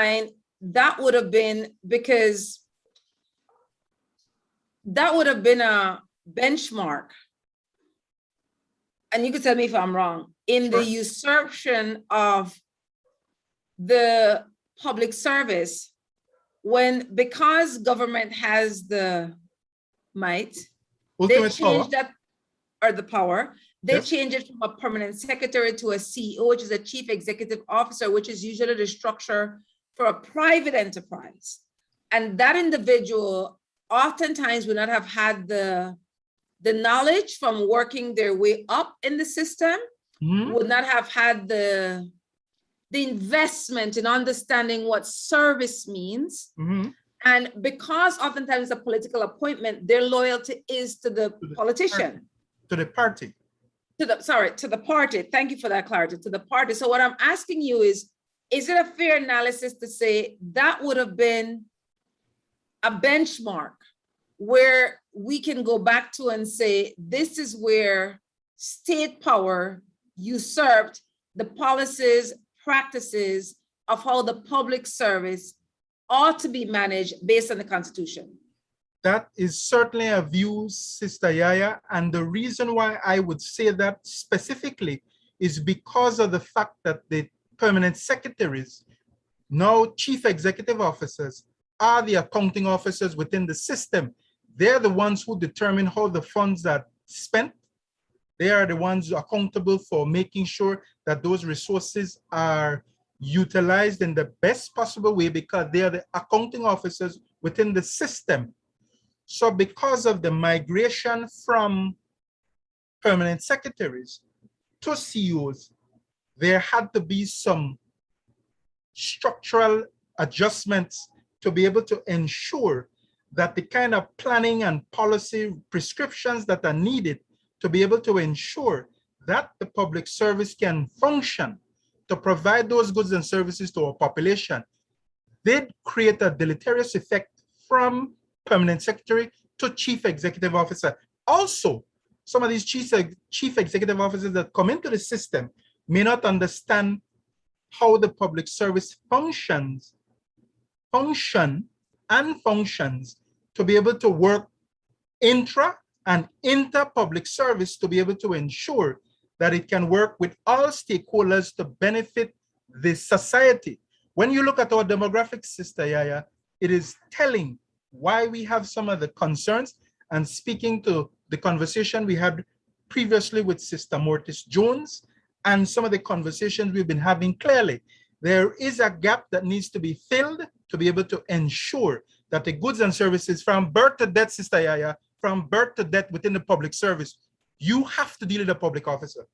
mind, that would have been because that would have been a benchmark. And you could tell me if I'm wrong, in the usurpation of the public service, because government has the might, they change that, or the power, they change it from a permanent secretary to a CEO, which is a chief executive officer, which is usually the structure for a private enterprise. And that individual oftentimes would not have had the knowledge from working their way up in the system, would not have had the investment in understanding what service means. And because oftentimes a political appointment, their loyalty is to the politician. To the party. To the party. Thank you for that clarity, to the party. So what I'm asking you is it a fair analysis to say that would have been a benchmark where we can go back to and say, this is where state power usurped the policies, practices of how the public service ought to be managed based on the Constitution? That is certainly a view, Sister Yaya. And the reason why I would say that specifically is because of the fact that the permanent secretaries, now chief executive officers, are the accounting officers within the system. They're the ones who determine how the funds are spent. They are the ones accountable for making sure that those resources are utilized in the best possible way, because they are the accounting officers within the system. So because of the migration from permanent secretaries to CEOs, there had to be some structural adjustments to be able to ensure that the kind of planning and policy prescriptions that are needed to be able to ensure that the public service can function to provide those goods and services to our population did create a deleterious effect from permanent secretary to chief executive officer. Also, some of these chief executive officers that come into the system may not understand how the public service functions to be able to work intra and inter public service to be able to ensure that it can work with all stakeholders to benefit the society. When you look at our demographics, Sister Yaya, it is telling why we have some of the concerns. And speaking to the conversation we had previously with Sister Mortis Jones and some of the conversations we've been having, clearly, there is a gap that needs to be filled to be able to ensure that the goods and services from birth to death, Sister Yaya, from birth to death within the public service, you have to deal with a public officer.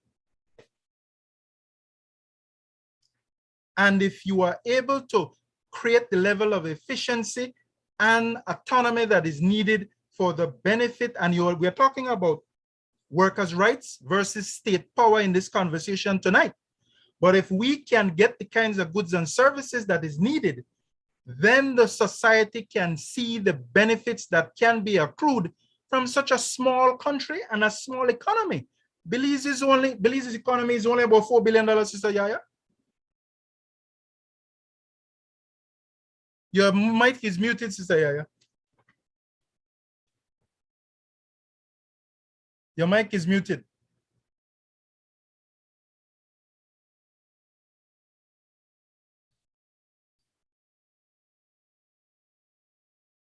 And if you are able to create the level of efficiency and autonomy that is needed for the benefit, and we're talking about workers' rights versus state power in this conversation tonight. But if we can get the kinds of goods and services that is needed, then the society can see the benefits that can be accrued from such a small country and a small economy. Belize's economy is only about $4 billion, Sister Yaya. Your mic is muted, Sister Yaya. Your mic is muted.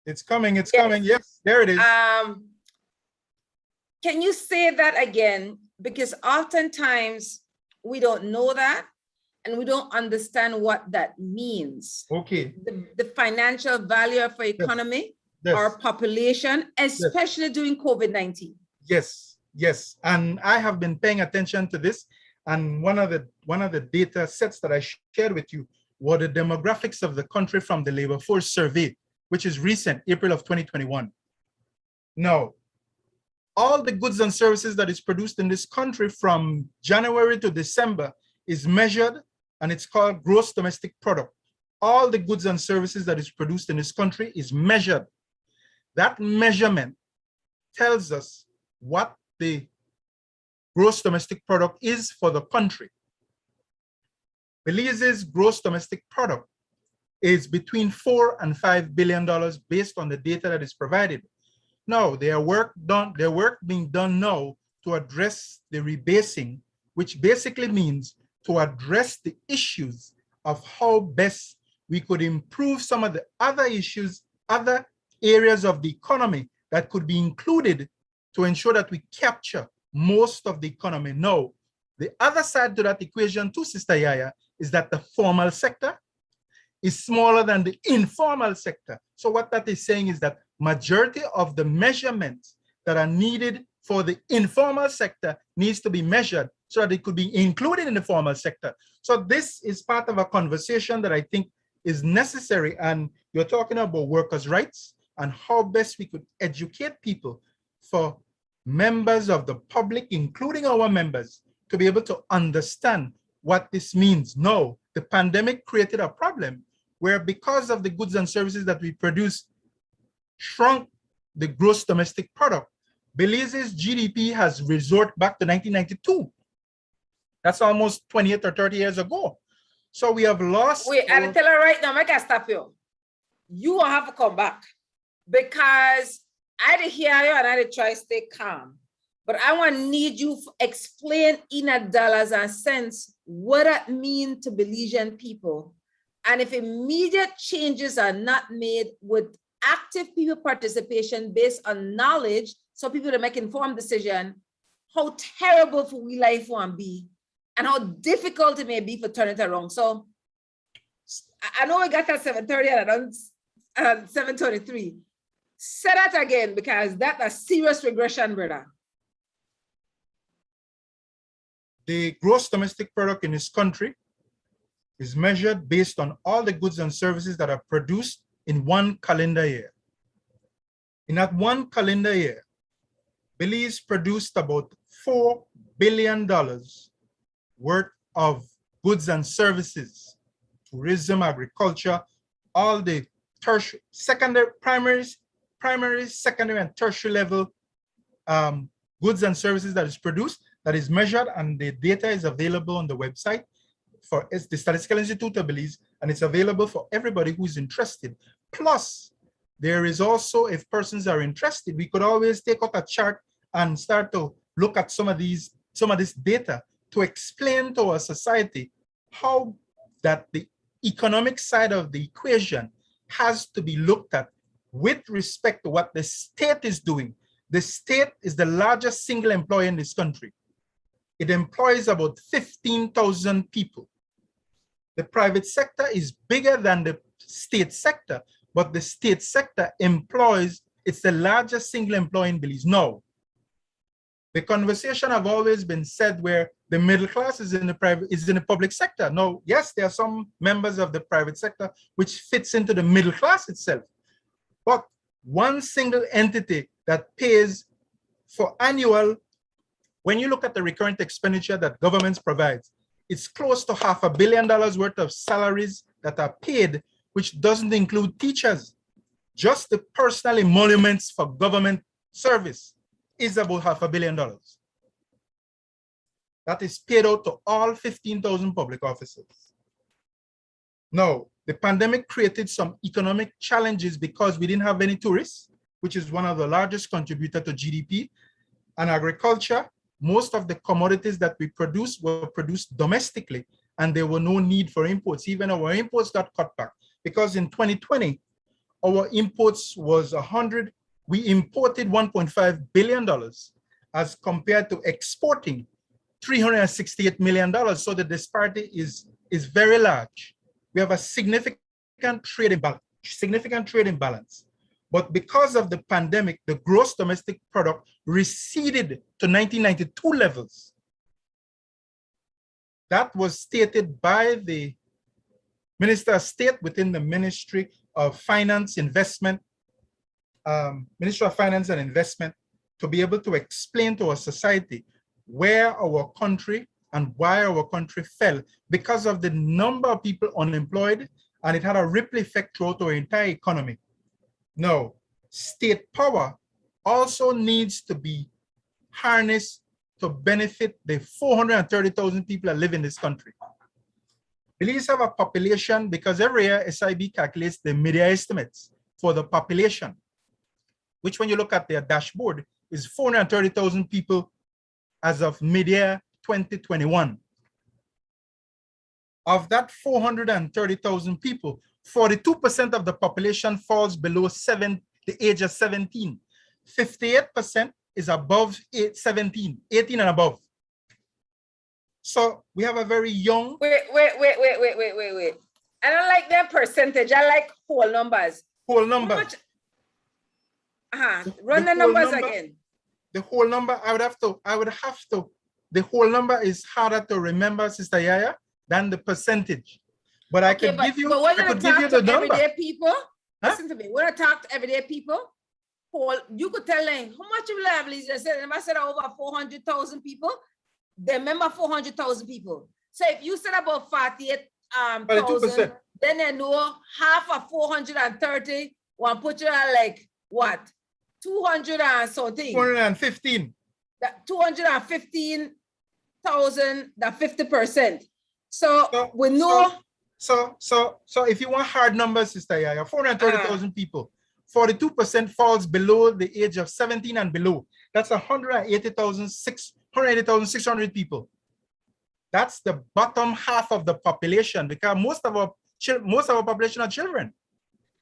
It's coming, it's coming. Yes, there it is. Can you say that again? Because oftentimes we don't know that and we don't understand what that means. Okay. The financial value of our economy, our population, especially during COVID-19. Yes, yes. And I have been paying attention to this. And one of the data sets that I shared with you were the demographics of the country from the labor force survey, which is recent, April of 2021. Now, all the goods and services that is produced in this country from January to December is measured, and it's called gross domestic product. All the goods and services that is produced in this country is measured. That measurement tells us what the gross domestic product is for the country. Belize's gross domestic product is between $4 and $5 billion based on the data that is provided. Now, their work being done now to address the rebasing, which basically means to address the issues of how best we could improve some of the other issues, other areas of the economy that could be included to ensure that we capture most of the economy. Now, the other side to that equation too, Sister Yaya, is that the formal sector is smaller than the informal sector. So what that is saying is that majority of the measurements that are needed for the informal sector needs to be measured so that it could be included in the formal sector. So this is part of a conversation that I think is necessary. And you're talking about workers' rights and how best we could educate people for members of the public, including our members, to be able to understand what this means. No, the pandemic created a problem where because of the goods and services that we produce shrunk the gross domestic product. Belize's GDP has resorted back to 1992. That's almost 28 or 30 years ago. So we have lost. Wait, I tell her right now, make I stop you. You will have to come back because I did hear you and I did try to stay calm. But I want to need you to explain in a dollars and cents what that means to Belizean people. And if immediate changes are not made with active people participation based on knowledge, so people to make informed decision, how terrible for we life won't be and how difficult it may be for turn it around. So I know we got that 7:30 and I done 7:23. Say that again because that's a serious regression, brother. The gross domestic product in this country is measured based on all the goods and services that are produced in one calendar year. In that one calendar year, Belize produced about $4 billion worth of goods and services, tourism, agriculture, all the tertiary, primary, secondary, and tertiary level goods and services that is produced, that is measured, and the data is available on the website for the Statistical Institute of Belize, and it's available for everybody who is interested. Plus, there is also, if persons are interested, we could always take out a chart and start to look at some of this data to explain to our society how that the economic side of the equation has to be looked at with respect to what the state is doing. The state is the largest single employer in this country. It employs about 15,000 people. The private sector is bigger than the state sector, but the state sector employs, it's the largest single employer in Belize. No. The conversation have always been said where the middle class is in the public sector. No, yes, there are some members of the private sector which fits into the middle class itself. But one single entity that pays for annual, when you look at the recurrent expenditure that governments provides, it's close to $500 million worth of salaries that are paid, which doesn't include teachers. Just the personal emoluments for government service is about $500 million. That is paid out to all 15,000 public officers. Now, the pandemic created some economic challenges because we didn't have any tourists, which is one of the largest contributors to GDP, and agriculture. Most of the commodities that we produce were produced domestically, and there were no need for imports. Even our imports got cut back because in 2020, our imports was we imported $1.5 billion as compared to exporting $368 million. So the disparity is very large. We have a significant trade imbalance. But because of the pandemic, the gross domestic product receded to 1992 levels. That was stated by the Minister of State within the Ministry of Finance, Investment, Ministry of Finance and Investment, to be able to explain to our society where our country and why our country fell because of the number of people unemployed, and it had a ripple effect throughout our entire economy. No, state power also needs to be harnessed to benefit the 430,000 people that live in this country. Belize have a population because every year SIB calculates the media estimates for the population, which when you look at their dashboard is 430,000 people as of mid-year 2021. Of that 430,000 people, 42% of the population falls below the age of 17. 58% is above 18 and above. So we have a very young. Wait. I don't like that percentage. I like whole numbers. Whole number. Run the numbers again. The whole number, I would have to. The whole number is harder to remember, Sister Yaya, than the percentage. But I could give you the number. Everyday people, huh? Listen to me. When I talk to everyday people, you could tell them how much you live. I said over 400,000 people. They remember 400,000 people. So if you said about 48,000, then they know half of 430 will put you at like what? 200 and something. 215. 215,000, the 50%. So we know. So if you want hard numbers, Sister Yaya, 430,000 people, 42% falls below the age of 17 and below. That's 180,600 people. That's the bottom half of the population because most of our population are children.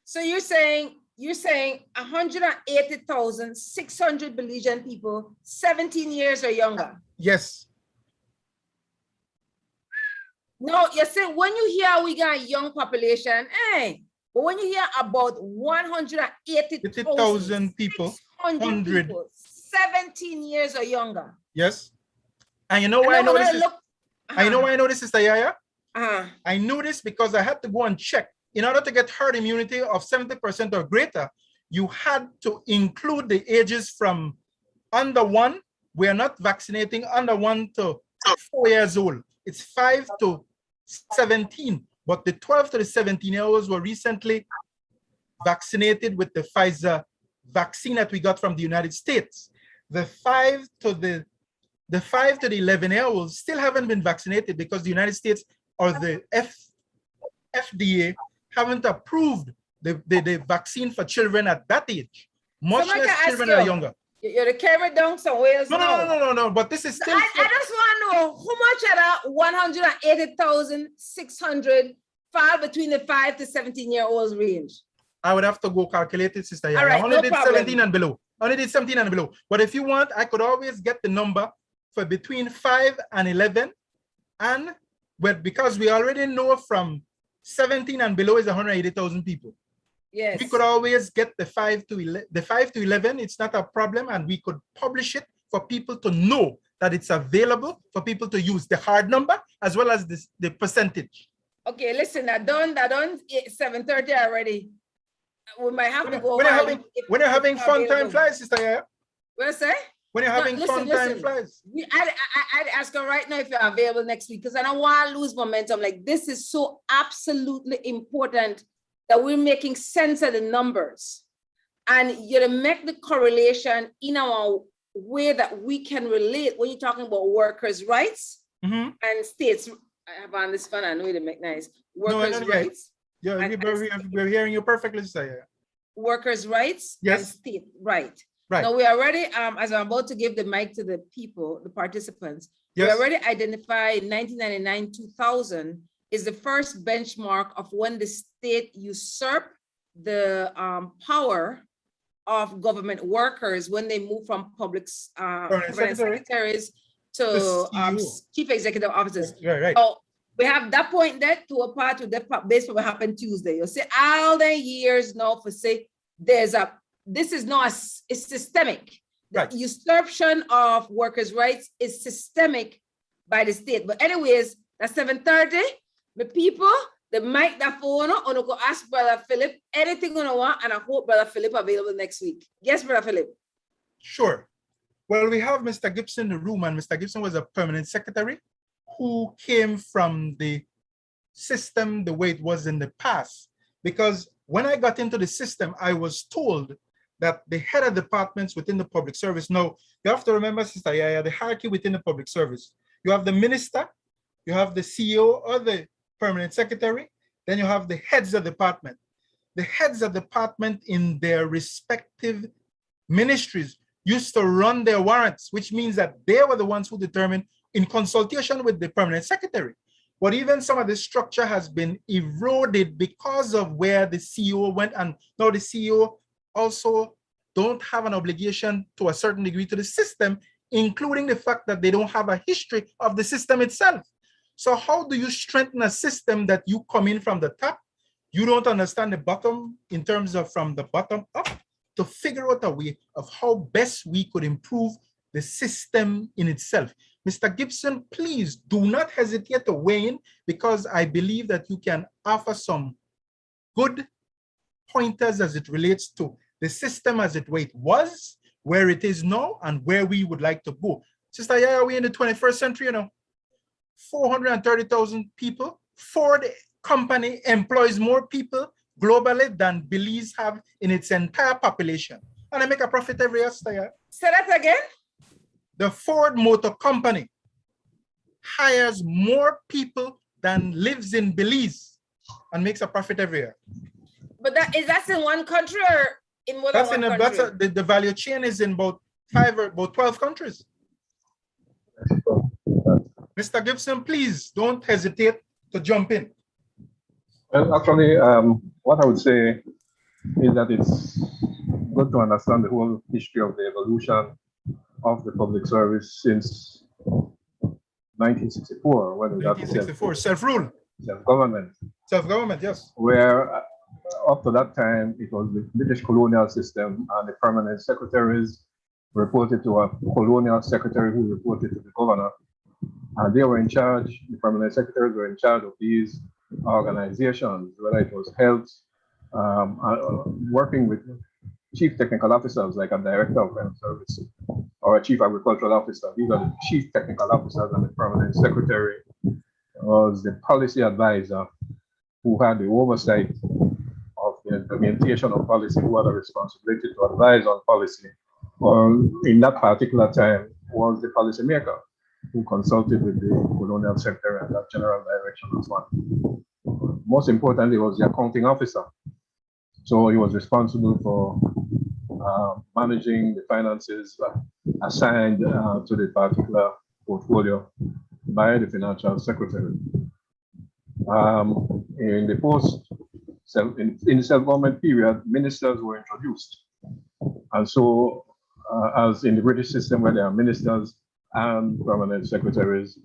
So you're saying 180,600 Belizean people, 17 years or younger. Yes. No, you see, when you hear we got a young population, but when you hear about 180,000 people, 17 years or younger. Yes. And you know why I know this? I know why I know this, Sister Yaya? I know this because I had to go and check. In order to get herd immunity of 70% or greater, you had to include the ages from under 1. We are not vaccinating under 1 to 4 years old. It's 5 to 17, but the 12 to the 17-year-olds were recently vaccinated with the Pfizer vaccine that we got from the United States. The 5 to the 11-year-olds still haven't been vaccinated because the United States or the FDA haven't approved the vaccine for children at that age. Much less children that are younger. You're the carry down somewhere else. No. But this is still. I just want to know how much of that 180,600 fall between the 5 to 17-year-olds range. I would have to go calculate it, Sister Yaya. All right, I only no did problem. 17 and below. But if you want, I could always get the number for between 5 and 11. But because we already know from 17 and below is 180,000 people. Yes. We could always get the 5 to 11. It's not a problem, and we could publish it for people to know that it's available for people to use the hard number as well as the percentage. Okay, listen, I done 7:30 already. We might have to go. When you're having fun time flies, Sister Yaya. What say? When you're having fun time flies. I'd ask her right now if you're available next week because I don't want to lose momentum. Like this is so absolutely important that we're making sense of the numbers and you to make the correlation in our way that we can relate when you're talking about workers' rights and states. I have on this fun, I know it make nice. Workers' rights. Yeah, we're hearing you perfectly, sir. Workers' rights and state right. Right. Now we already, as I'm about to give the mic to the people, the participants, we already identified 1999-2000 is the first benchmark of when the state usurped the power of government workers when they move from public secretaries to chief executive officers. Right. So we have that point there to a part of that based on what happened Tuesday. You see all the years now for say this is not it's systemic. Right. The usurpation of workers' rights is systemic by the state. But anyways, that's 7:30. The people, the mic, the phone, or go ask Brother Philip anything you want, and I hope Brother Philip available next week. Yes, Brother Philip. Sure. Well, we have Mr. Gibson in the room, and Mr. Gibson was a permanent secretary who came from the system the way it was in the past. Because when I got into the system, I was told that the head of departments within the public service, now you have to remember, Sister Yaya, the hierarchy within the public service. You have the minister, you have the CEO or the permanent secretary. Then you have the heads of department. The heads of department in their respective ministries used to run their warrants, which means that they were the ones who determined in consultation with the permanent secretary. But even some of the structure has been eroded because of where the CEO went, and now the CEO also don't have an obligation to a certain degree to the system, including the fact that they don't have a history of the system itself. So how do you strengthen a system that you come in from the top? You don't understand the bottom in terms of from the bottom up to figure out a way of how best we could improve the system in itself. Mr. Gibson, please do not hesitate to weigh in, because I believe that you can offer some good pointers as it relates to the system as it was, where it is now, and where we would like to go. Sister Yaya, we're in the 21st century, 430,000 people. Ford company employs more people globally than Belize have in its entire population. And they make a profit every year, Sister Yaya. Say that again? The Ford Motor Company hires more people than lives in Belize and makes a profit every year. But that's in one country or in more than one country? The value chain is in about 12 countries. Mr. Gibson, please don't hesitate to jump in. Well, actually, what I would say is that it's good to understand the whole history of the evolution of the public service since 1964, when we got 1964, self-rule. Self-government. Self-government, yes. Where up to that time, it was the British colonial system, and the permanent secretaries reported to a colonial secretary who reported to the governor. And they were in charge, the permanent secretaries were in charge of these organizations, whether it was health, working with chief technical officers like a director of health service or a chief agricultural officer. These are the chief technical officers, and the permanent secretary was the policy advisor who had the oversight of the implementation of policy, who had a responsibility to advise on policy, or in that particular time was the policymaker who consulted with the colonial secretary and that general direction as well. Most importantly, was the accounting officer. So he was responsible for managing the finances assigned to the particular portfolio by the financial secretary. In the self-government period, ministers were introduced. And so, as in the British system where there are ministers and permanent secretaries,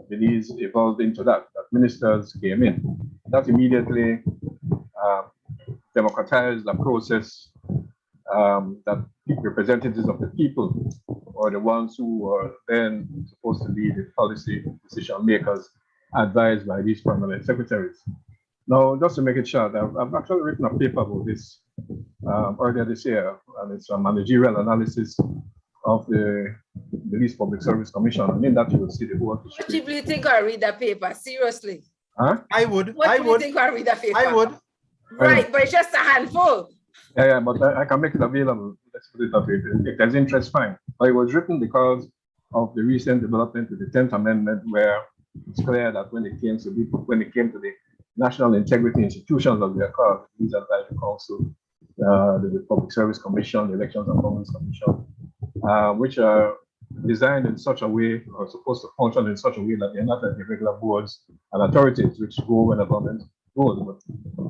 Belize evolved into that ministers came in. That immediately democratized the process that representatives of the people, or the ones who were then supposed to be the policy decision makers, advised by these permanent secretaries. Now, just to make it short, I've actually written a paper about this earlier this year, and it's a managerial analysis of the Belize Public Service Commission. I mean that you will see the whole history. What people you think I read that paper? Seriously? Huh? I would. What do you think I read that paper? I would. Right, but it's just a handful. Yeah, but I can make it available. Let's put it that way. If there's interest, fine. But it was written because of the recent development of the 10th Amendment, where it's clear that when it came to the national integrity institutions, as they are called, these Advisory Council, the Public Service Commission, the Elections and Governance Commission, which are designed in such a way, or supposed to function in such a way that they're not like the regular boards and authorities which go when the government goes. But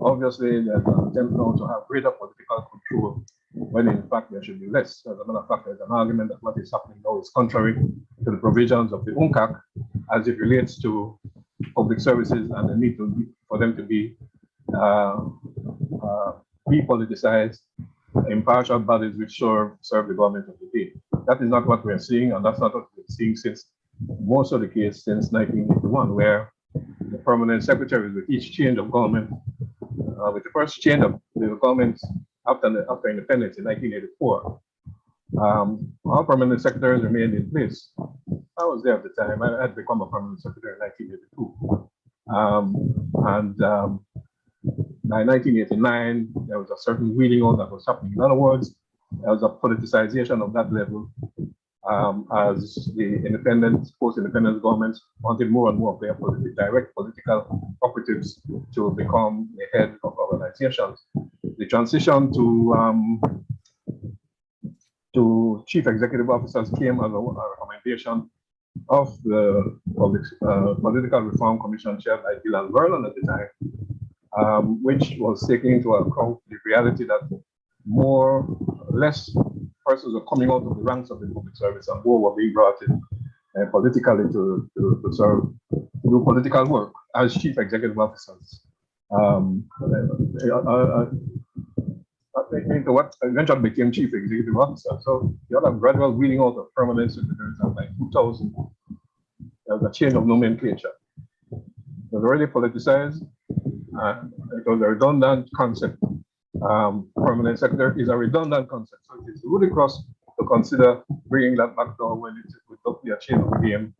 obviously, there's an attempt now to have greater political control when in fact there should be less. As a matter of fact, there's an argument that what is happening now is contrary to the provisions of the UNCAC as it relates to public services and the need for them to be depoliticized, impartial bodies which serve the government of the day. That is not what we're seeing, and that's not what we're seeing since most of the case since 1981, where the permanent secretaries with each change of government, with the first change of the government after independence in 1984, all permanent secretaries remained in place. I was there at the time. I had become a permanent secretary in 1982. By 1989, there was a certain weeding out that was happening. In other words, there was a politicization of that level. as the post-independence governments wanted more and more of their direct political operatives to become the head of organizations. The transition to chief executive officers came as a recommendation of the Political Reform Commission chaired by Dylan Vernon at the time, which was taking into account the reality that less persons are coming out of the ranks of the public service and more were being brought in politically to serve, to do political work as chief executive officers. Into what eventually became chief executive officer. So you had a gradual weeding out of permanent secretaries, and by 2000, there was a change of nomenclature. It was already politicized, and it was a redundant concept. Permanent secretary is a redundant concept, so it is ludicrous to consider bringing that back down when it would be a change of the game,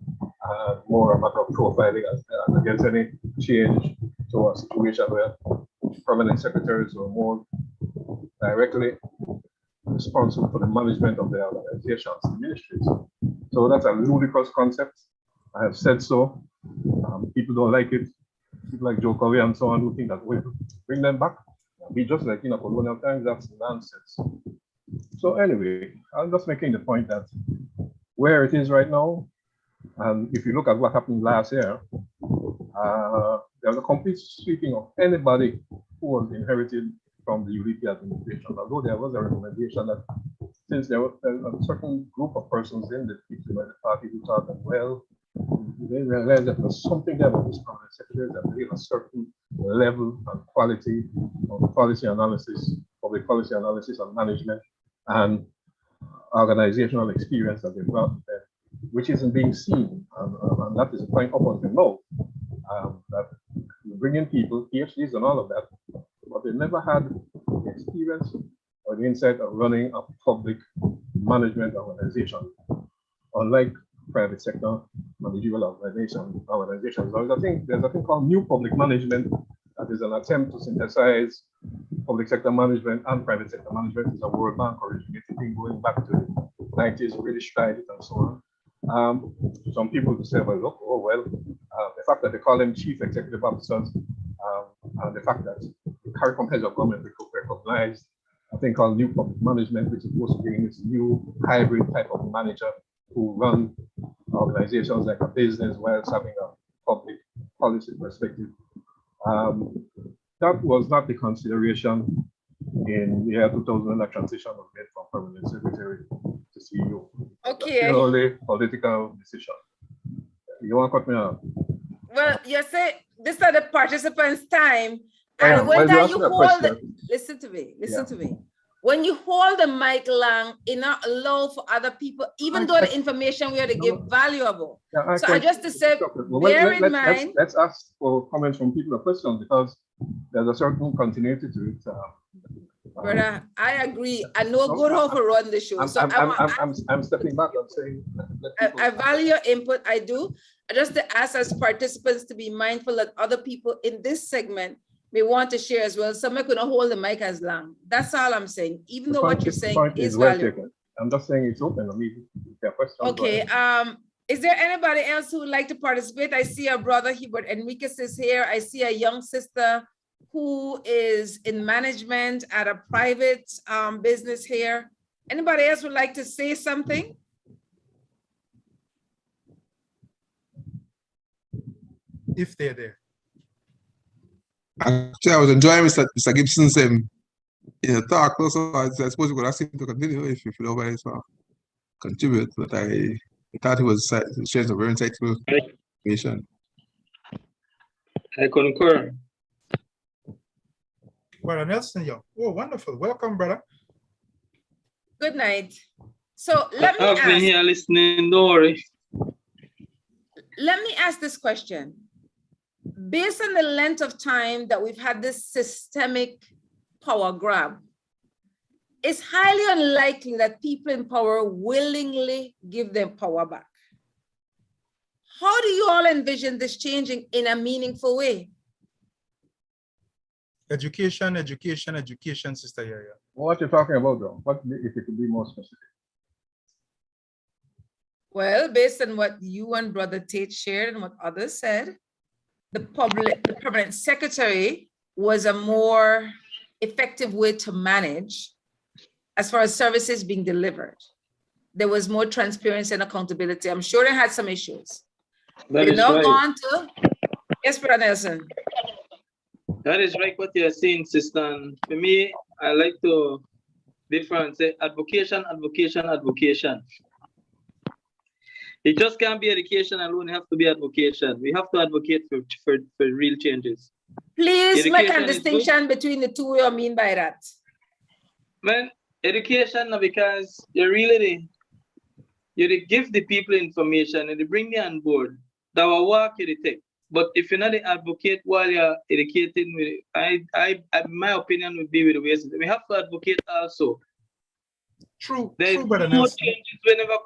more a matter of profiling against any change to a situation where permanent secretaries were more directly responsible for the management of the organizations, the ministries. So that's a ludicrous concept. I have said so. People don't like it. People like Joe Covey and so on who think that we bring them back. Be just like in a colonial times, that's nonsense. So anyway, I'm just making the point that where it is right now, and if you look at what happened last year, there was a complete sweeping of anybody who was inherited from the UDP administration, although there was a recommendation that since there was a certain group of persons in the party who thought that, well, they realized that there was something there about this permanent secretary that they had a certain level and quality of policy analysis, public policy analysis and management, and organizational experience that they brought there, which isn't being seen. And that is a point up until now, that you bring in people, PhDs and all of that, but they never had the experience or the insight of running a public management organization, unlike private sector managerial organizations. There's a thing called new public management that is an attempt to synthesize public sector management and private sector management. It's a World Bank originated thing going back to the 90s, British tried it and so on. Some people will say, well, look, the fact that they call them chief executive officers, and the fact that the CARICOM heads of government recognized a thing called new public management, which is supposed to be this new hybrid type of manager who run organizations like a business whilst having a public policy perspective. That was not the consideration in the year 2000 that transition was made from permanent secretary to CEO. Okay. Purely political decision. You want to cut me off? Well, you say this is the participants' time, Yeah, and when well, you you hold question. listen to me. When you hold the mic long, it not allow for other people, even though the information we are to give valuable. Yeah, so I just to say, bear in mind. Let's ask for comments from people or questions because there's a certain continuity to it. Brother, I agree. I know good how to run the show. I'm stepping back and saying. I value your input. I do. I just to ask as participants to be mindful that other people in this segment may want to share as well. Some could not hold the mic as long. That's all I'm saying. Even though what you're saying is valuable. I'm just saying it's open. I mean, okay. Is there anybody else who would like to participate? I see our brother Hubert Enriquez is here. I see a young sister who is in management at a private business here. Anybody else would like to say something? If they're there. Actually, I was enjoying Mr. Gibson's talk. Also, I suppose we could ask him to continue if you don't mind to contribute. But I thought he was sharing some very insightful information. I concur. Brother Nelson Young. Oh, wonderful. Welcome, brother. Good night. So let me I've been here listening, don't worry. Let me ask this question. Based on the length of time that we've had this systemic power grab, it's highly unlikely that people in power willingly give them power back. How do you all envision this changing in a meaningful way? Education, education, education, Sister Yaya. What you're talking about, though? What if you could be more specific? Well, based on what you and Brother Tate shared and what others said, the permanent secretary was a more effective way to manage as far as services being delivered. There was more transparency and accountability. I'm sure they had some issues. That They're is now right. gone to, yes, Brother Nelson. That is right what you're saying, sister. And for me, I like to different say advocation, advocation, advocation. It just can't be education alone, it have to be advocation. We have to advocate for real changes. Please make Education a is distinction between the two. What you mean by that? Man, education now because you give the people information and they bring them on board. That will work you take. But if you're not the advocate while you're educating, my opinion would be with the ways we have to advocate also. True, There true, is Brother no Nelson. changes whenever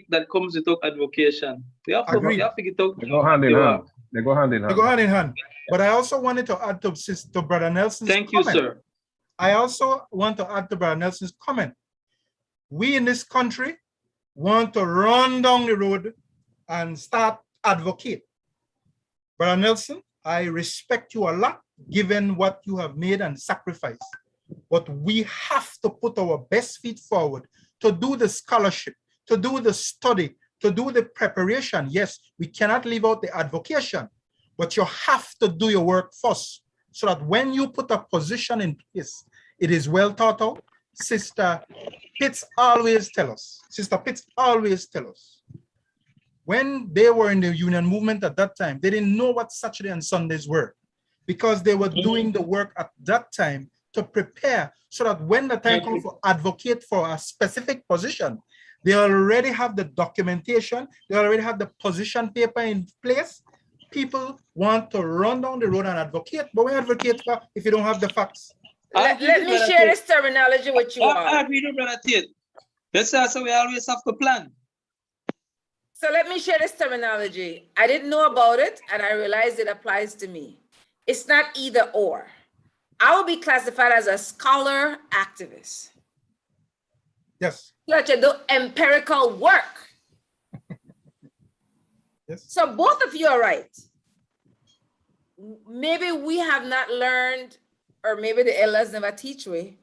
that comes without advocation. We have to Agreed. get out. They go hand in hand. They go hand in They hand. go hand in hand. But I also wanted to add to Brother Nelson's Thank you, comment. sir. I also want to add to Brother Nelson's comment. We in this country want to run down the road and start advocate. Brother Nelson, I respect you a lot, given what you have made and sacrificed. But we have to put our best feet forward to do the scholarship, to do the study, to do the preparation. Yes, we cannot leave out the advocation, but you have to do your work first so that when you put a position in place, it is well thought out. Sister Pitts always tell us, when they were in the union movement at that time, they didn't know what Saturday and Sundays were because they were doing the work at that time to prepare so that when the time comes to advocate for a specific position, they already have the documentation, they already have the position paper in place. People want to run down the road and advocate, but we advocate for if you don't have the facts. Let me share this terminology with you all. I agree with Brother Tate. That's also we always have to plan. So let me share this terminology. I didn't know about it and I realized it applies to me. It's not either or. I will be classified as a scholar activist. Yes. Let you do empirical work. Yes. So both of you are right. Maybe we have not learned, or maybe the elders never teach we,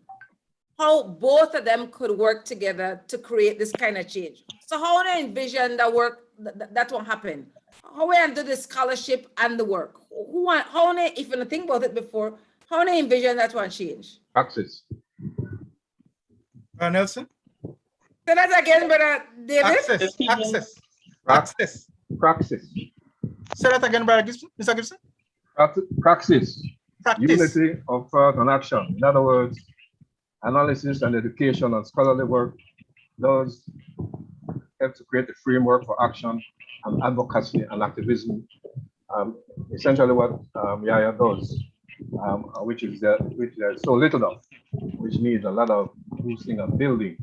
how both of them could work together to create this kind of change. So how do you envision that work, that won't happen? How we do the scholarship and the work? If you think about it before, how do you envision that one change? Praxis. Nelson? Say that again, Brother David. Praxis. Say that again, Brother Gibson. Mr. Gibson? Praxis. Practice. Unity of thought and action. In other words, analysis and education and scholarly work does help to create a framework for action and advocacy and activism. Essentially what Yaya does, which there's so little of, which needs a lot of boosting and building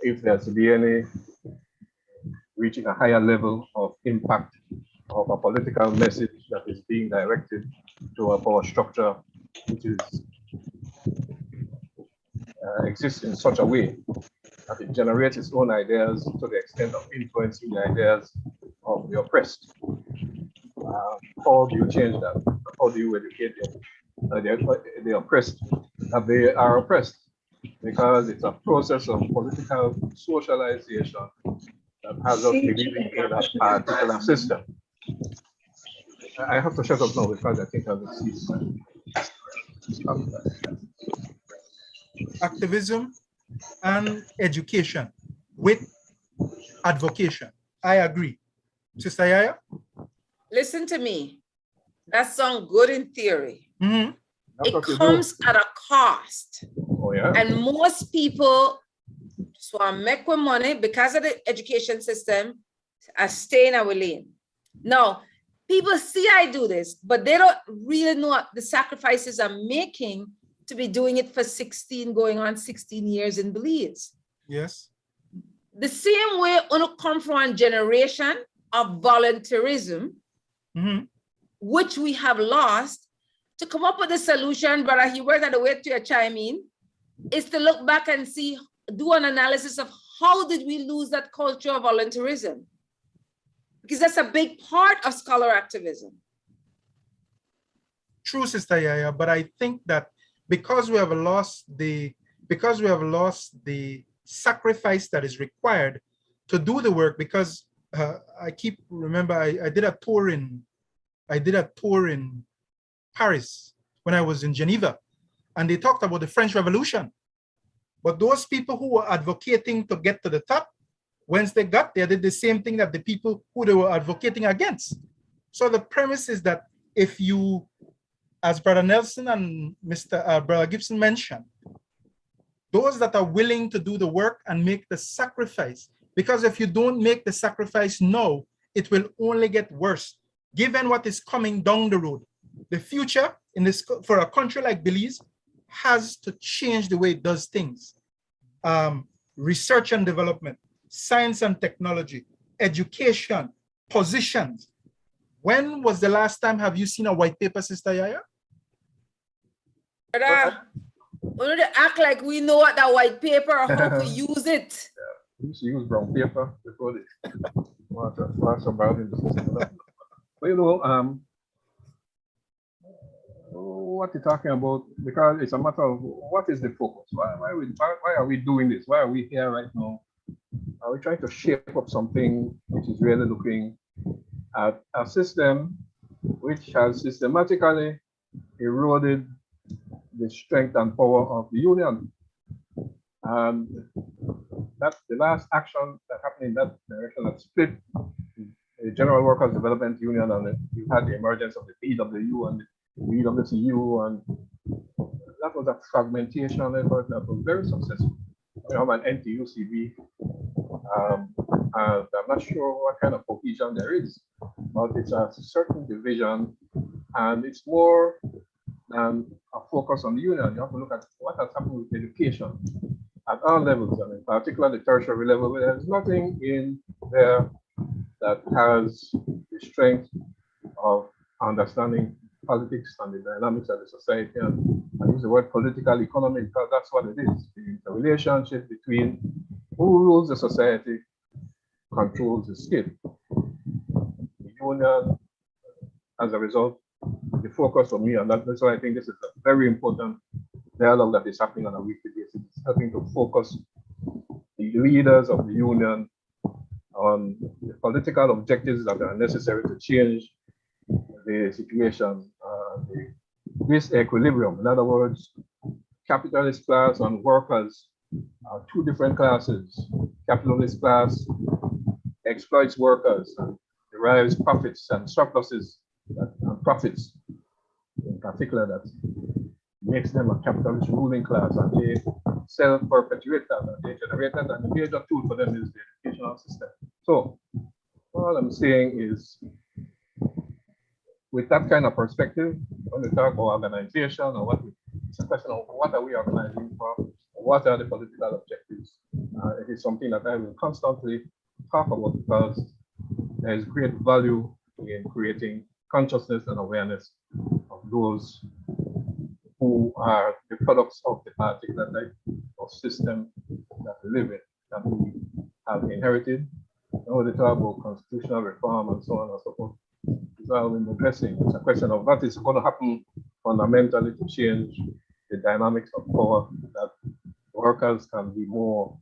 if there's to be any reaching a higher level of impact of a political message that is being directed to a power structure which is exists in such a way that it generates its own ideas to the extent of influencing the ideas of the oppressed. How do you change that? How do you educate the oppressed that they are oppressed? Because it's a process of political socialization that has us believing in that particular system. I have to shut up now because I think I'll see. Activism and education with advocation. I agree. Sister Yaya? Listen to me. That sounds good in theory. Mm-hmm. It comes at a cost. Oh, yeah. And most people just want to make with money because of the education system are staying our lane. Now, people see I do this, but they don't really know what the sacrifices I'm making to be doing it for 16 years in Belize. Yes. The same way you come from a generation of volunteerism, Mm-hmm. which we have lost, to come up with a solution, Brother Hubert, and the way to your chime in, is to look back and see, do an analysis of how did we lose that culture of volunteerism? Because that's a big part of scholar activism. True, Sister Yaya, but I think that because we have lost the sacrifice that is required to do the work, because I did a tour in Paris when I was in Geneva, and they talked about the French Revolution. But those people who were advocating to get to the top, once they got there, they did the same thing that the people who they were advocating against. So the premise is that if you, as Brother Nelson and Brother Gibson mentioned, those that are willing to do the work and make the sacrifice, because if you don't make the sacrifice now, it will only get worse. Given what is coming down the road, the future for a country like Belize has to change the way it does things. Research and development, science and technology, education, positions. When was the last time have you seen a white paper, Sister Yaya? We need to act like we know what that white paper or how to use it. We used to use brown paper before they want to flash about in the system. But you know, what you're talking about, because it's a matter of what is the focus? Why are we doing this? Why are we here right now? Are we trying to shape up something which is really looking at a system which has systematically eroded the strength and power of the union? And that's the last action that happened in that direction that split the General Workers Development Union, and you had the emergence of the PWU and the BWCU, and that was a fragmentation effort that was very successful. We have an NTUCB, and I'm not sure what kind of cohesion there is, but it's a certain division, and it's more than a focus on the union. You have to look at what has happened with education at all levels, and in particular the tertiary level. There's nothing in there that has the strength of understanding politics and the dynamics of the society. And I use the word political economy because that's what it is. The relationship between who rules the society controls the state. The union, as a result, the focus for me, and that's why I think this is a very important dialogue that is happening on a weekly basis. It's helping to focus the leaders of the union on the political objectives that are necessary to change the situation, this equilibrium. In other words, capitalist class and workers are two different classes. Capitalist class exploits workers and derives profits and surpluses and profits, in particular, that makes them a capitalist ruling class, and they self-perpetuate that, and they generate that, and the major tool for them is the educational system. So all I'm saying is, with that kind of perspective, when we talk about organization or what, it's a question of what are we organizing for, what are the political objectives. It is something that I will constantly talk about because there is great value in creating consciousness and awareness of those who are the products of the particular type of system that we live in, that we have inherited. Now they talk about constitutional reform and so on and so forth. It's all in the dressing. It's a question of what is going to happen fundamentally to change the dynamics of power, that workers can be more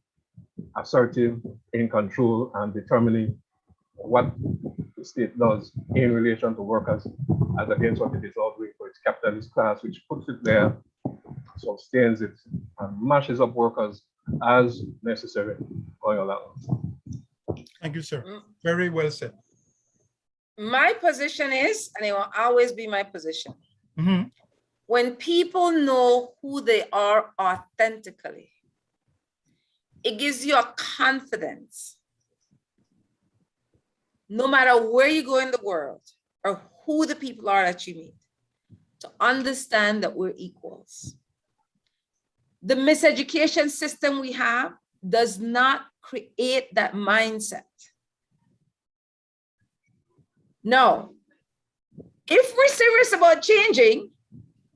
assertive, in control, and determining what the state does in relation to workers as against what it is all doing for its capitalist class, which puts it there, sustains it, and mashes up workers as necessary going along. Thank you, sir. Very well said. My position is, and it will always be my position, when people know who they are authentically, it gives you a confidence, no matter where you go in the world or who the people are that you meet, to understand that we're equals. The miseducation system we have does not create that mindset. No, if we're serious about changing,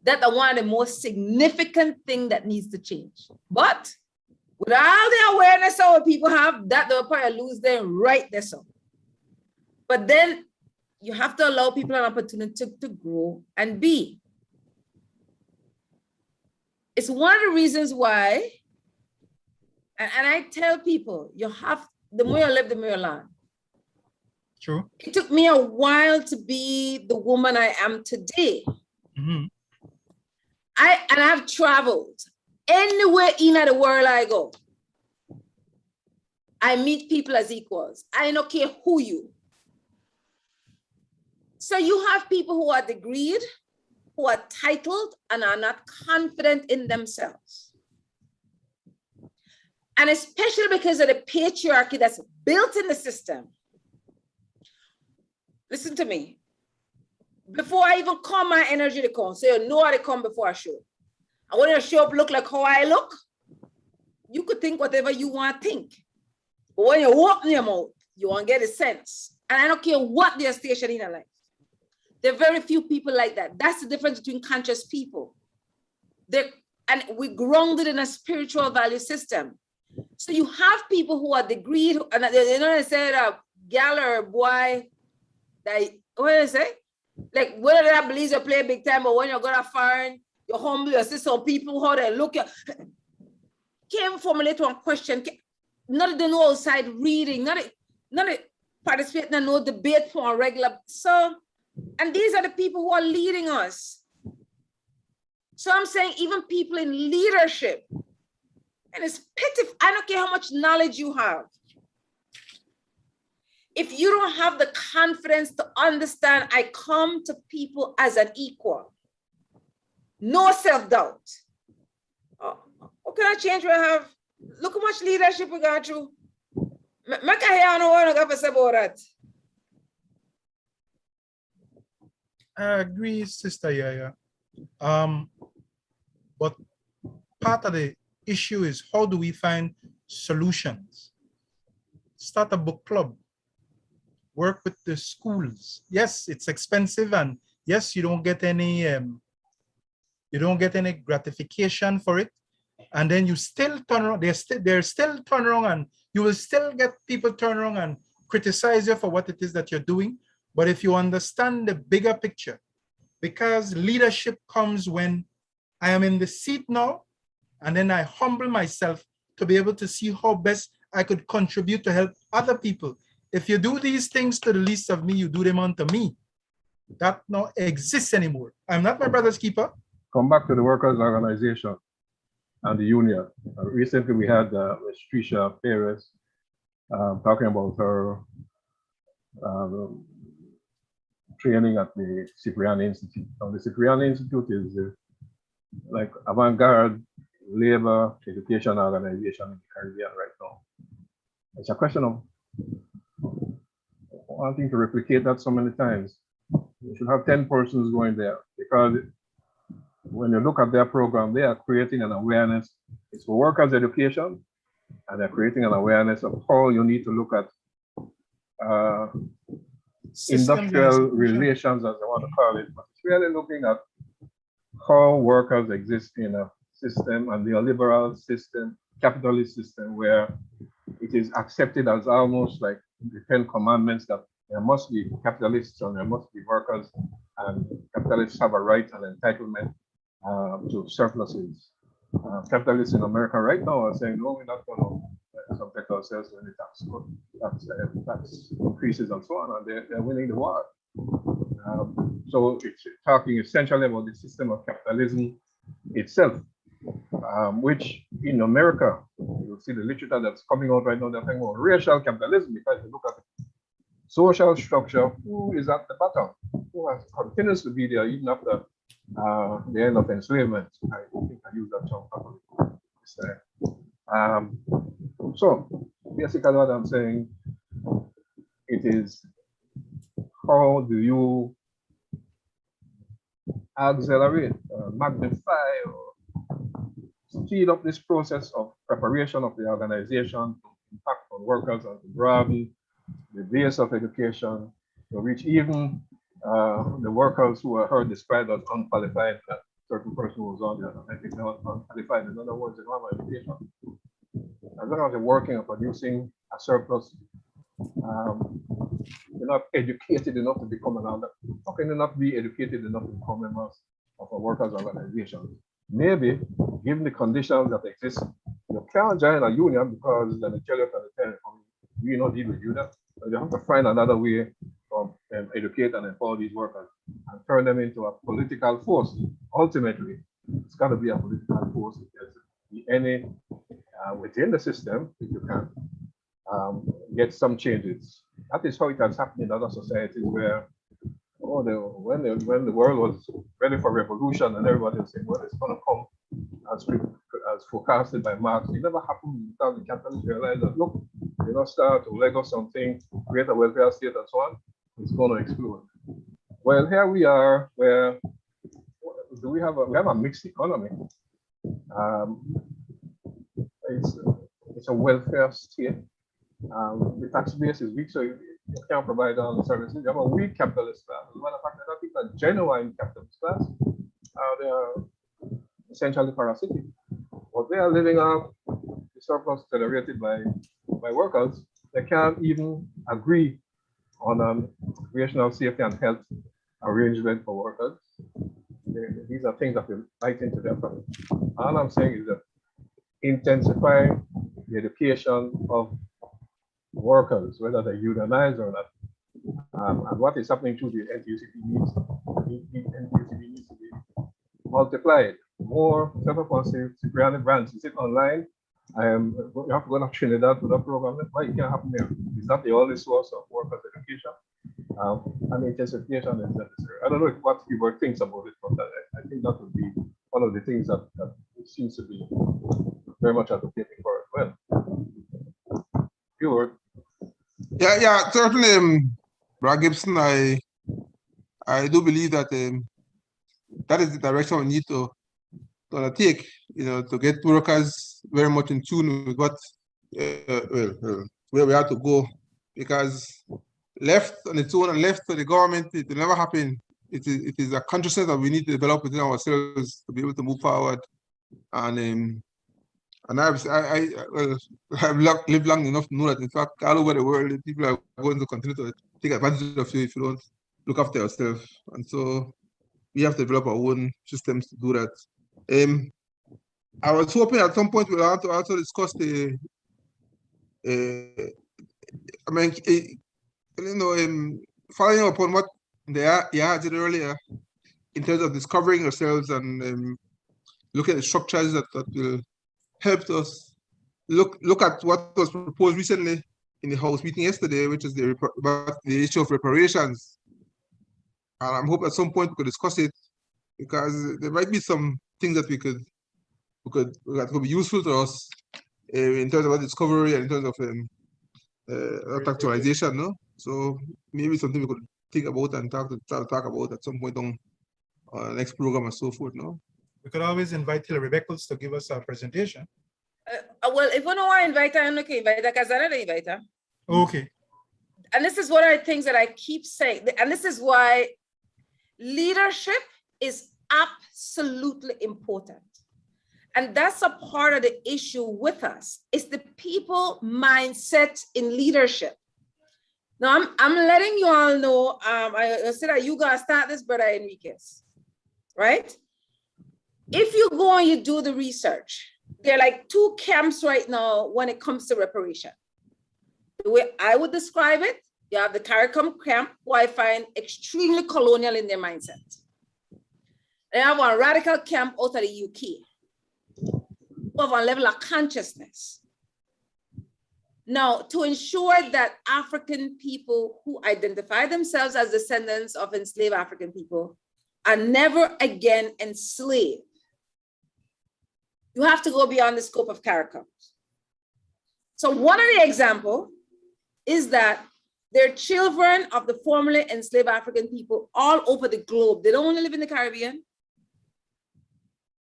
that's one of the most significant thing that needs to change. But With all the awareness our people have, that they'll probably lose them right there. So. But then you have to allow people an opportunity to grow and be. It's one of the reasons why, and I tell people, you have, the more you live, the more you learn. True. It took me a while to be the woman I am today. Mm-hmm. I've traveled anywhere in the world I go. I meet people as equals. I don't care who you. So you have people who are degreed, who are titled and are not confident in themselves. And especially because of the patriarchy that's built in the system. Listen to me. Before I even come, my energy to come. So you know how to come before I show. And when I show up, look like how I look, you could think whatever you want to think. But when you open your mouth, you won't get a sense. And I don't care what their station in your life. There are very few people like that. That's the difference between conscious people. And we're grounded in a spiritual value system. So you have people who are degreed, and you know, they said a gal or a boy, that, what do they say? Like, whether that Belizean play big time, or when you go to foreign, you're humble, you see some people, how they look. Can't formulate one question. Not that they know outside reading, not participate in no debate for a regular. So, and these are the people who are leading us. So I'm saying even people in leadership, and it's pitiful. I don't care how much knowledge you have. If you don't have the confidence to understand, I come to people as an equal. No self-doubt. Oh, how can I change what I have? Look how much leadership we got through. Make a hair on what I got to say about that. I agree, Sister Yaya. But part of the issue is, how do we find solutions? Start a book club. Work with the schools. Yes, it's expensive, and yes, you don't get any gratification for it. And then you still turn around, they're still turn around, and you will still get people turn around and criticize you for what it is that you're doing. But if you understand the bigger picture, because leadership comes when I am in the seat now, and then I humble myself to be able to see how best I could contribute to help other people. If you do these things to the least of me, you do them unto me. That not exists anymore. I'm not my brother's keeper. Come back to the workers' organization and the union. Recently, we had Ms. Tricia Perez talking about her training at the Cipriani Institute. Now, the Cipriani Institute is like avant-garde labor education organization in the Caribbean right now. It's a question of wanting to replicate that so many times. You should have 10 persons going there, because when you look at their program, they are creating an awareness. It's for workers' education, and they're creating an awareness of how you need to look at industrial relations, as I want to call it. But it's really looking at how workers exist in a system, a neoliberal system, capitalist system, where it is accepted as almost like the 10 commandments that there must be capitalists and there must be workers, and capitalists have a right and entitlement to surpluses. Capitalists in America right now are saying, no, we're not going to subject ourselves to any tax increases and so on, and they're winning the war. So it's talking essentially about the system of capitalism itself, which in America, you'll see the literature that's coming out right now, they're talking about racial capitalism, because you look at social structure, who is at the bottom, who has continues to be there even after the end of enslavement. I think I used that term properly. So basically what I'm saying, it is, how do you accelerate, magnify, or speed up this process of preparation of the organization to impact on workers and to broaden the base of education to reach even the workers who are heard described as unqualified. That certain person was on there, I think they were unqualified. In other words, they don't have education. as long as you're working and producing a surplus, you're not educated enough to become another. How can you not be educated enough to become members of a workers' organization? Maybe, given the conditions that exist, you can't join a union because then the children can tell you, we not deal with union. So you have to find another way to educate and empower these workers and turn them into a political force. Ultimately, it's got to be a political force. There's any within the system, if you can get some changes. That is how it has happened in other societies where, when the world was ready for revolution and everybody was saying, well, it's going to come as forecasted by Marx. It never happened because the capitalists realized that, look, you know, start to Lego something, create a welfare state and so on, it's going to explode. Well, here we are where we have a mixed economy. It's a welfare state. The tax base is weak, so you can't provide all the services. You have a weak capitalist class. As a matter of fact, I don't think a genuine capitalist class. They are essentially parasitic. But they are living off the surplus generated by workers. They can't even agree on an occupational safety and health arrangement for workers. These are things that will bite into their pocket. All I'm saying is that intensify the education of workers, whether they're unionized or not. And what is happening to the NTUCP needs to be multiplied. More Cipriani brands. Is it online? You have to go to Trinidad to that program. Why it can't happen there? It's not the only source of workers' education. And intensification is necessary. I don't know what people thinks about it, but I think that would be one of the things that seems to be very much advocating for as well. Pure. Yeah, certainly, Brad Gibson, I do believe that that is the direction we need to take, you know, to get workers very much in tune with what, where we have to go, because left on its own and left to the government, it will never happen. It is a consciousness that we need to develop within ourselves to be able to move forward. And I've lived long enough to know that, in fact, all over the world, people are going to continue to take advantage of you if you don't look after yourself. And so we have to develop our own systems to do that. I was hoping at some point we'll have to also discuss the, following up on what you did earlier in terms of discovering ourselves and look at the structures that will help us look at what was proposed recently in the House meeting yesterday, which is the issue of reparations. And I'm hoping at some point we could discuss it, because there might be some things that that could be useful to us in terms of discovery and in terms of actualization, no? So maybe something we could think about and try to talk about at some point on next program and so forth, no? We could always invite Hillary Beckles to give us a presentation. Well, if you don't want to invite her, I'm not going to invite her because I don't invite her. Okay. And this is one of the things that I keep saying, and this is why leadership is absolutely important. And that's a part of the issue with us. It's the people mindset in leadership. Now, I'm letting you all know, I said that you gotta start this, Brother Enriquez, right? If you go and you do the research, there are like two camps right now when it comes to reparation. The way I would describe it, you have the CARICOM camp, who I find extremely colonial in their mindset. They have one radical camp out of the UK, who have a level of consciousness. Now, to ensure that African people who identify themselves as descendants of enslaved African people are never again enslaved, you have to go beyond the scope of CARICOM. So one of the examples is that they're children of the formerly enslaved African people all over the globe. They don't only live in the Caribbean.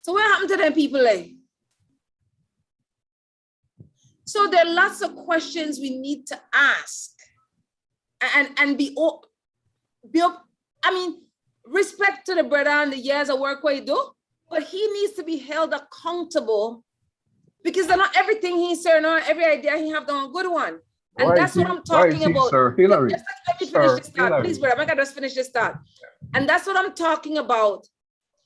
So what happened to them people like? So there are lots of questions we need to ask and be I mean, respect to the brother and the years of work what he do, but he needs to be held accountable Because they're not everything he's saying, not every idea he have done a good one. And Why that's is he- what I'm why is talking he about. Sir Hillary? Just let me Sir finish this thought, Hillary. please, brother. I'm gonna just finish this thought. And that's what I'm talking about.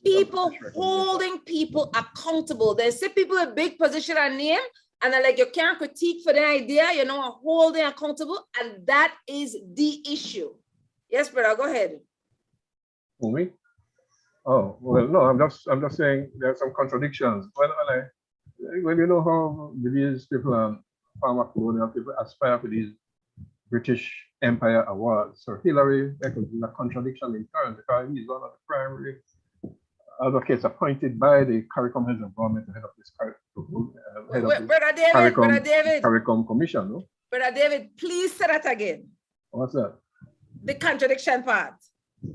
People holding people accountable. They say people in big position and name, and they're like, you can't critique for the idea, you know, holding accountable. And that is the issue. Yes, brother, go ahead. Who, me? Oh, well, no, I'm just saying there are some contradictions. When you know how these people and former colonial people aspire to these British Empire awards, so Hillary, there could be a contradiction in terms because he's one of the primary advocates appointed by the CARICOM heads of government to head of this Brother David, CARICOM commission, no? Brother David, please say that again. What's that? The contradiction part.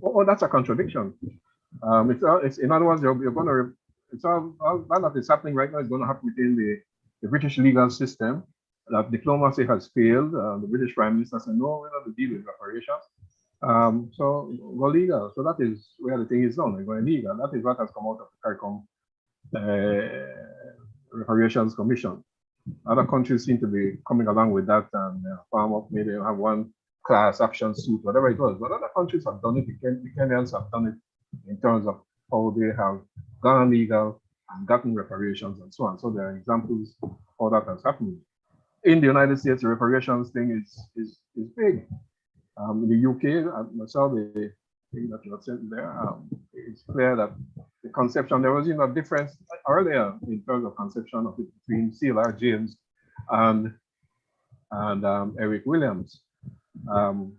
Oh, that's a contradiction. It's in other words, you're going to. It's all that is happening right now is going to happen within the British legal system. That diplomacy has failed. The British Prime Minister said, no, we're not to deal with reparations. So go legal. So that is where the thing is done. We're going legal. That is what has come out of the CARICOM Reparations Commission. Other countries seem to be coming along with that and farm up, maybe have one class action suit, whatever it was. But other countries have done it. The Kenyans have done it in terms of how they have gone legal and gotten reparations and so on. So there are examples of how that has happened. In the United States, the reparations thing is big. In the UK, I saw the thing that you had said there. It's clear that the conception, there was a difference earlier in terms of conception of it between C.L.R. James and Eric Williams. And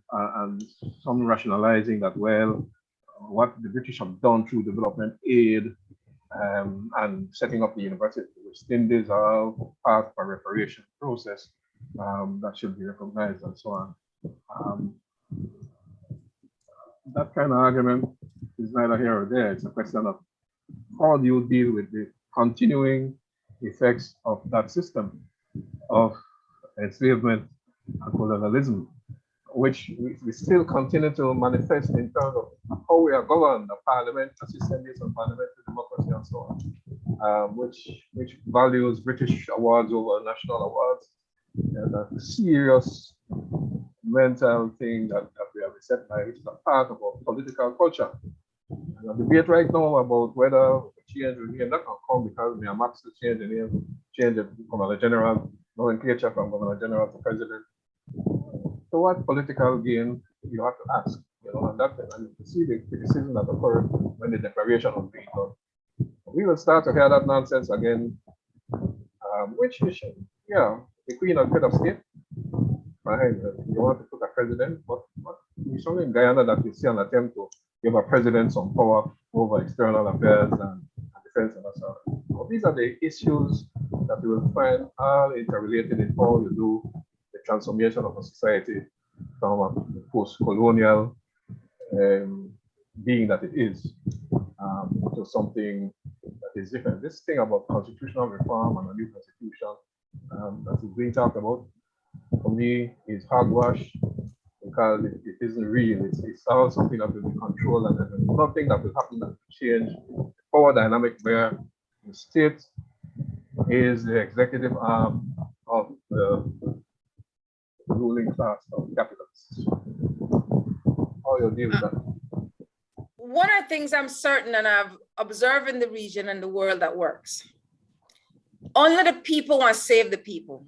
some rationalizing that, well, what the British have done through development aid and setting up the University of the West Indies are part of a reparation process that should be recognized and so on. That kind of argument is neither here or there. It's a question of how do you deal with the continuing effects of that system of enslavement and colonialism, which we still continue to manifest in terms of how we are governed, the parliament, a system based on parliamentary democracy and so on, which values British awards over national awards. And a serious mental thing that we have set by, which is a part of our political culture. And the debate right now about whether change will be not going to come because we are max to change the name, change it from a general nomenclature from governor general to president. So what political gain you have to ask, and you see the criticism that occurred when the declaration was being done. We will start to hear that nonsense again. Which issue? Yeah, the Queen and Head of State. Fine, you want to put a president, but it's only in Guyana that you see an attempt to give a president some power over external affairs and defense and so on. So these are the issues that you will find are interrelated in how you do the transformation of a society from a post-colonial being that it is to something that is different. This thing about constitutional reform and a new constitution that is being talked about, for me, is hogwash because it isn't real. It's all something that will be controlled, and there's nothing that will happen that will change the power dynamic where the state is the executive arm of the ruling class of capitalists. How you deal with that? One of the things I'm certain, and I've observed in the region and the world that works, only the people want to save the people.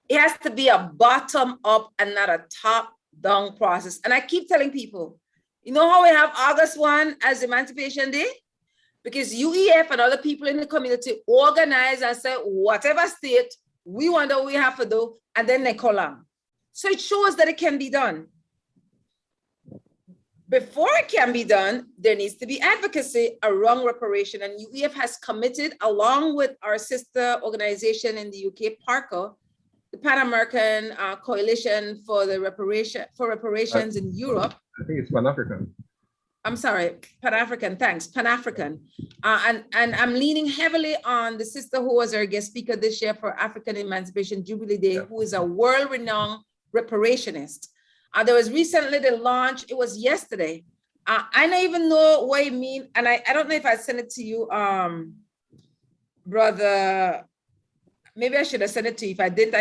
It has to be a bottom up and not a top down process. And I keep telling people, you know how we have August 1 as Emancipation Day? Because UEF and other people in the community organize and say, whatever state, we want what we have to do, and then they call on. So it shows that it can be done. Before it can be done, there needs to be advocacy around reparation. And UEF has committed, along with our sister organization in the UK, PARCO, the Pan-American Coalition for the reparations in Europe. I think it's Pan-African. I'm sorry, Pan-African, thanks, Pan-African. And I'm leaning heavily on the sister who was our guest speaker this year for African Emancipation Jubilee Day, who is a world-renowned reparationist. There was recently the launch, it was yesterday. I don't even know what you mean, and I don't know if I sent it to you, brother maybe I should have sent it to you. If I didn't,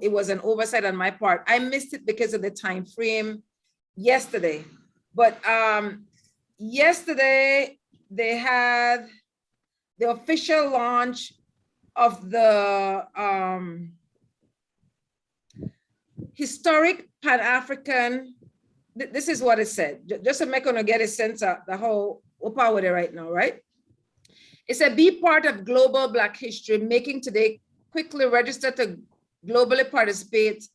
it was an oversight on my part. I missed it because of the time frame yesterday. But yesterday they had the official launch of the historic Pan-African, this is what it said, just to make you get a sense of the whole power there right now, right? It said, be part of global Black history, making today quickly register to globally participate.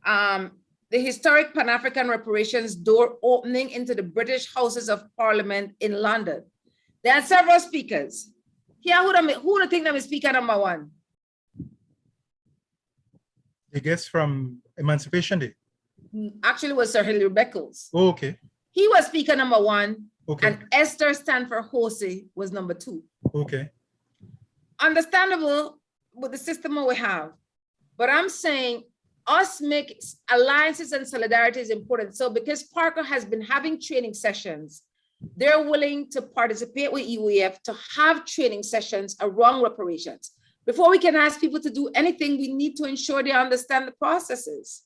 The historic Pan-African reparations door opening into the British Houses of Parliament in London. There are several speakers. Here, who do you think that is speaker number one? I guess from Emancipation Day. Actually, it was Sir Hilary Beckles. Oh, okay. He was speaker number one, Okay. and Esther Stanford Horsey was number two. Okay. Understandable with the system we have, but I'm saying us make alliances and solidarity is important. So because Parker has been having training sessions, they're willing to participate with UEF to have training sessions around reparations. Before we can ask people to do anything, we need to ensure they understand the processes.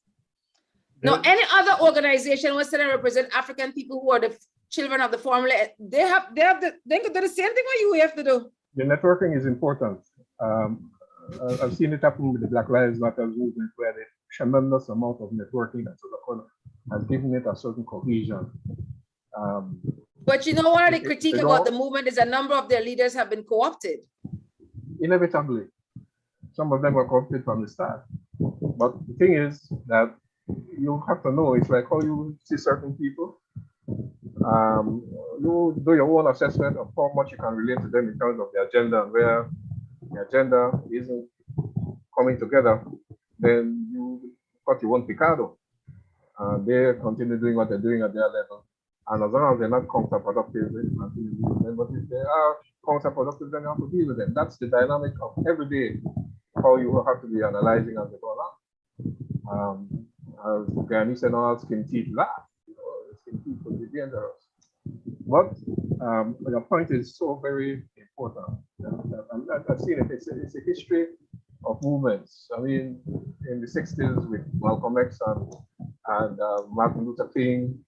Now, any other organization wants to represent African people who are the children of the former, they could do the same thing what UEF to do. The networking is important. I've seen it happen with the Black Lives Matter movement, where the tremendous amount of networking that's has given it a certain cohesion. But you know, one of the critique about the movement is a number of their leaders have been co-opted. Inevitably, some of them were co-opted from the start. But the thing is that you have to know, it's like how you see certain people. You do your own assessment of how much you can relate to them in terms of the agenda, and where the agenda isn't coming together, then you cut your own picado. They continue doing what they're doing at their level. And as long as they're not counterproductive, they continue doing them. But if they are counterproductive, then you have to deal with them. That's the dynamic of every day, how you have to be analyzing as they go along. As Gani said, all skin teeth laugh. Skin teeth will be dangerous. But your point is so very important. I've seen it. It's a history of movements. I mean, in the 60s with Malcolm X and Martin Luther King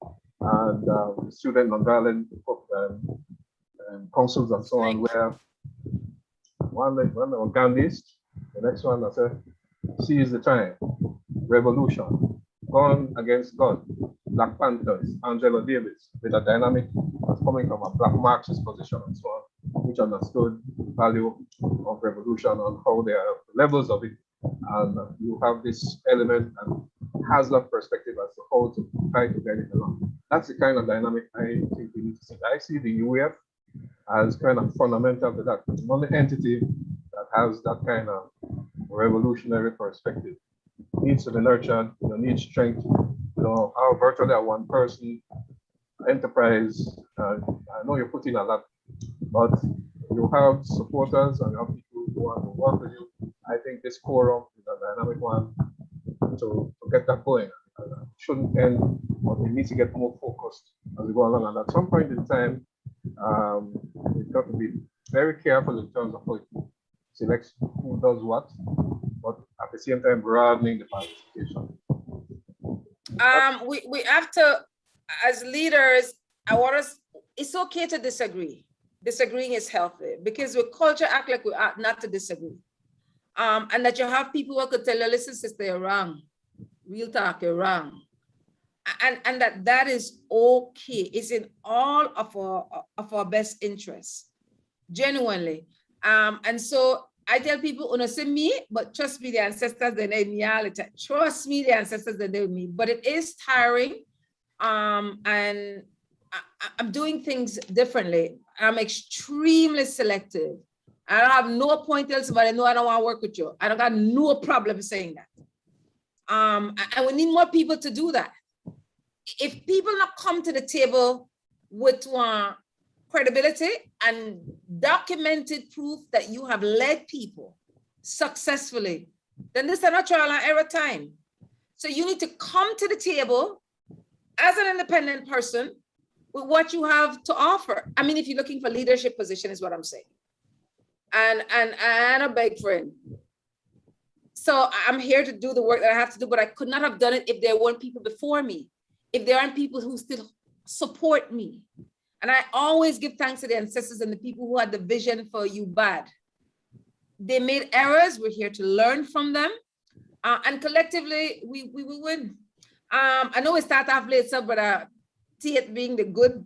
and the student nonviolent councils and so on, where one was Gandhist, the next one I said, seize the time, revolution, gun against gun, Black Panthers, Angela Davis, with a dynamic that's coming from a Black Marxist position and so on, which understood the value of revolution and how there are levels of it. And you have this element and Hasler perspective as to how to try to get it along. That's the kind of dynamic I think we need to see. I see the UEF as kind of fundamental to that. The only entity that has that kind of revolutionary perspective needs to be nurtured, needs strength. Our virtually a one person enterprise. I know you're putting a lot, but you have supporters and you have people who want to work with you. I think this quorum is a dynamic one to get that going. Shouldn't end, but we need to get more focused as we go along. And at some point in time, we've got to be very careful in terms of how it selects who does what, but at the same time broadening the participation. We have to, as leaders, it's okay to disagree. Disagreeing is healthy because with culture act like we are not to disagree. And that you have people who could tell you, listen, sister, you're wrong. Real talk, you're wrong. And that is okay. It's in all of our best interests, genuinely. And so I tell people, see me, but trust me, the ancestors, they need me all the time. Trust me, the ancestors, they need me. But it is tiring. And I'm doing things differently. I'm extremely selective. I don't have no point telling somebody, no, I don't want to work with you. I don't got no problem saying that. And we need more people to do that. If people not come to the table with credibility and documented proof that you have led people successfully, then this is not trial and error time. So you need to come to the table as an independent person with what you have to offer. I mean, if you're looking for leadership position is what I'm saying. And a big friend, So I'm here to do the work that I have to do, but I could not have done it if there weren't people before me, if there aren't people who still support me. And I always give thanks to the ancestors and the people who had the vision for UBAD. They made errors. We're here to learn from them. And collectively, we will win. I know we start off late, so, but Tate being the good,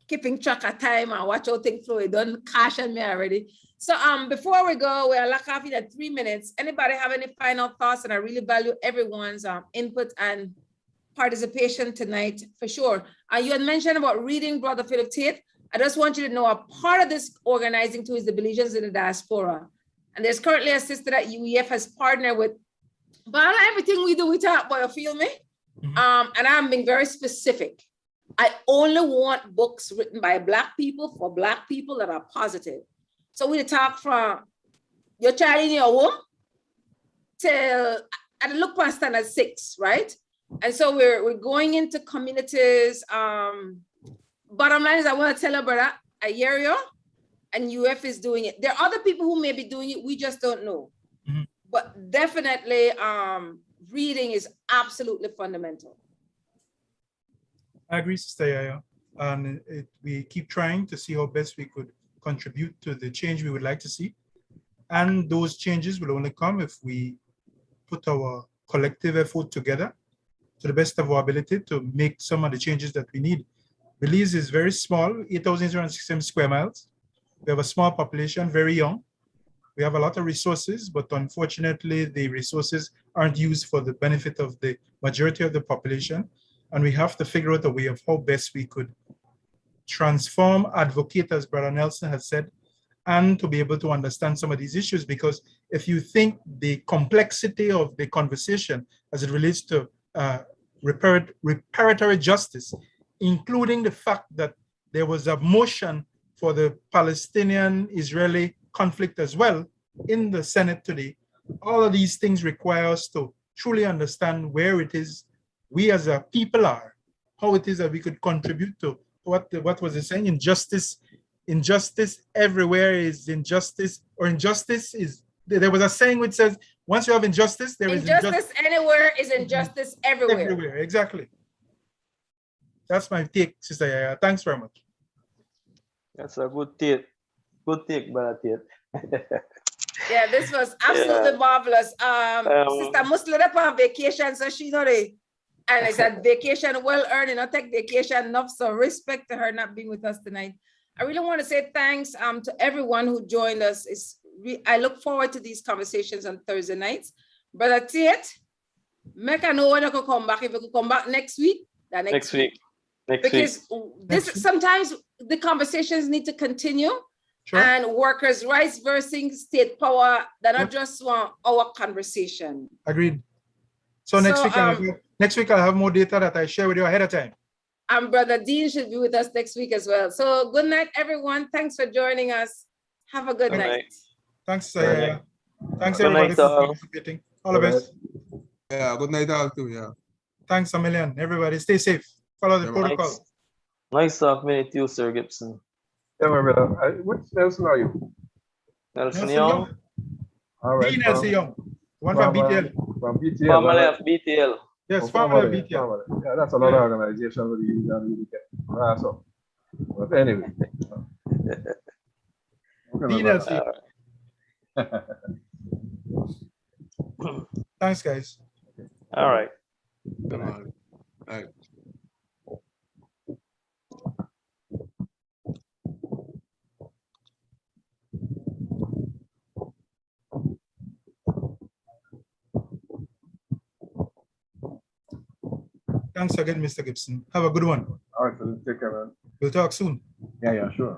keeping track of time and watch how things flow, it done caution me already. So before we go, we're locked off in at 3 minutes. Anybody have any final thoughts? And I really value everyone's input and participation tonight for sure. You had mentioned about reading Brother Philip Tate. I just want you to know a part of this organizing too is the Belizeans in the diaspora. And there's currently a sister that UEF has partnered with. But everything we do, we talk about, you feel me? And I'm being very specific. I only want books written by Black people for Black people that are positive. So we talk from your child in your womb till at the look past standard 6, right? And so we're going into communities. Bottom line is I want to tell you, brother, I hear you, and UF is doing it. There are other people who may be doing it, we just don't know. But definitely reading is absolutely fundamental. I agree, Sister Yaya. And we keep trying to see how best we could contribute to the change we would like to see. And those changes will only come if we put our collective effort together to the best of our ability to make some of the changes that we need. Belize is very small, 8,067 square miles. We have a small population, very young. We have a lot of resources, but unfortunately, the resources aren't used for the benefit of the majority of the population. And we have to figure out a way of how best we could transform, advocate, as Brother Nelson has said, and to be able to understand some of these issues. Because if you think the complexity of the conversation as it relates to reparatory justice, including the fact that there was a motion for the Palestinian-Israeli conflict as well in the Senate today, all of these things require us to truly understand where it is we as a people are, how it is that we could contribute to what was it saying? Injustice everywhere is injustice, or injustice is, there was a saying which says, once you have injustice, there is injustice anywhere is injustice everywhere. Everywhere, exactly. That's my take, Sister Yaya. Thanks very much. That's a good take. Good take, Brother Tate. Yeah, this was absolutely marvelous. Sister Muslim on vacation, so she know it. And I said vacation well earned, and I take vacation enough. So respect to her not being with us tonight. I really want to say thanks to everyone who joined us. I look forward to these conversations on Thursday nights. Brother Tate, make I know when you could come back. If you could come back next week, next week. Because sometimes the conversations need to continue. Sure. And workers' rights versus state power, they're not just our conversation. Agreed. So next week I'll have more data that I share with you ahead of time. And Brother Dean should be with us next week as well. So good night, everyone. Thanks for joining us. Have a good night. Thanks, thanks everybody for participating. All the best. Yeah, good night all too, yeah. Thanks a million. Everybody stay safe. Follow the protocol. Nice talk with you, Sir Gibson. Yeah, my brother. Which Nelson are you? Nelson Young. All right. Nelson Young. One from BTL. From BTL. Family of BTL. Yes, family of BTL. Yeah, that's another organization where you don't really get grass up. But anyway. Nelson. Thanks, guys. All right. Good night. All right. Thanks again, Mr. Gibson. Have a good one. All right, so take care, man. We'll talk soon. Yeah, sure.